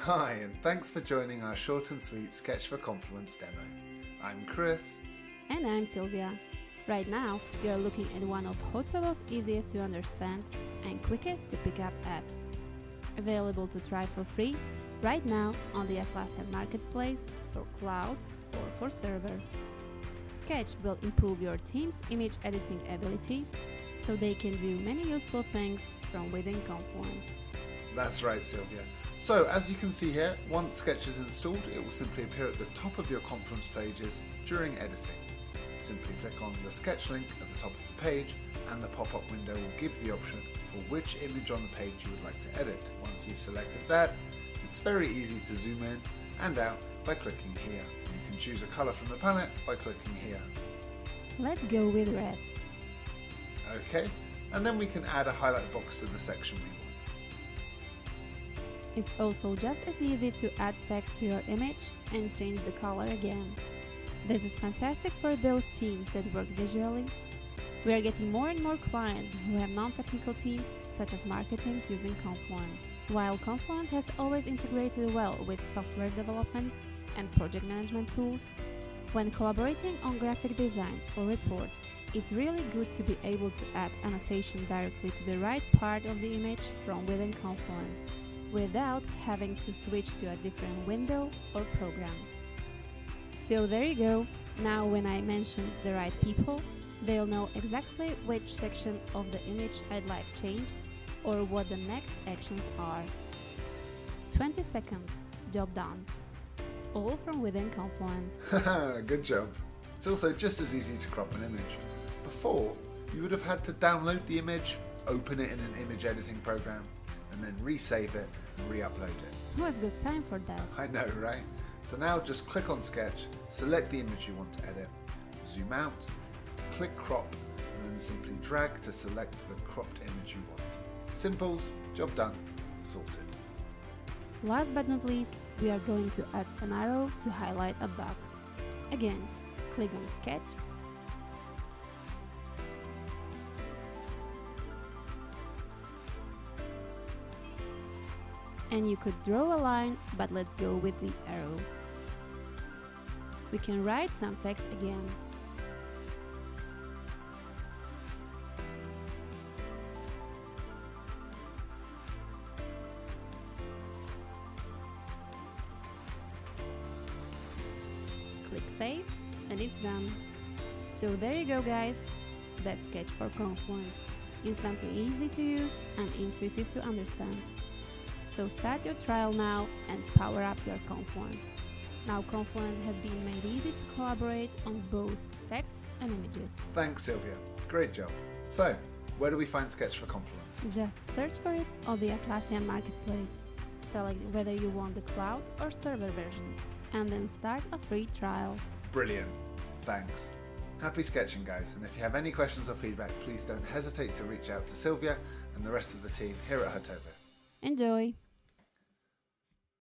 Hi, and thanks for joining our short and sweet Sketch for Confluence demo. I'm Chris. And I'm Silvia. Right now, you are looking at one of Hotovo's easiest to understand and quickest to pick up apps. Available to try for free right now on the Atlassian Marketplace for cloud or for server. Sketch will improve your team's image editing abilities so they can do many useful things from within Confluence. That's right, Silvia. So, as you can see here, once Sketch is installed, it will simply appear at the top of your Confluence pages during editing. Simply click on the Sketch link at the top of the page, and the pop-up window will give the option for which image on the page you would like to edit. Once you've selected that, it's very easy to zoom in and out by clicking here. You can choose a color from the palette by clicking here. Let's go with red. Okay, and then we can add a highlight box to the section we want. It's also just as easy to add text to your image and change the color again. This is fantastic for those teams that work visually. We are getting more and more clients who have non-technical teams, such as marketing, using Confluence. While Confluence has always integrated well with software development and project management tools, when collaborating on graphic design or reports, it's really good to be able to add annotation directly to the right part of the image from within Confluence, without having to switch to a different window or program. So there you go. Now when I mention the right people, they'll know exactly which section of the image I'd like changed or what the next actions are. 20 seconds, job done. All from within Confluence. Good job. It's also just as easy to crop an image. Before, you would have had to download the image, open it in an image editing program, and then resave it and re-upload it. Who has good time for that? I know, right? So now just click on Sketch, select the image you want to edit, zoom out, click crop, and then simply drag to select the cropped image you want. Simples, job done, sorted. Last but not least, we are going to add an arrow to highlight a bug. Again, click on Sketch, and you could draw a line, but let's go with the arrow. We can write some text again. Click Save, and it's done. So there you go, guys. That's Sketch for Confluence. Instantly easy to use and intuitive to understand. So start your trial now and power up your Confluence. Now Confluence has been made easy to collaborate on both text and images. Thanks, Silvia. Great job. So, where do we find Sketch for Confluence? Just search for it on the Atlassian Marketplace. Select whether you want the cloud or server version, and then start a free trial. Brilliant. Thanks. Happy sketching, guys. And if you have any questions or feedback, please don't hesitate to reach out to Silvia and the rest of the team here at Hotovo. Enjoy!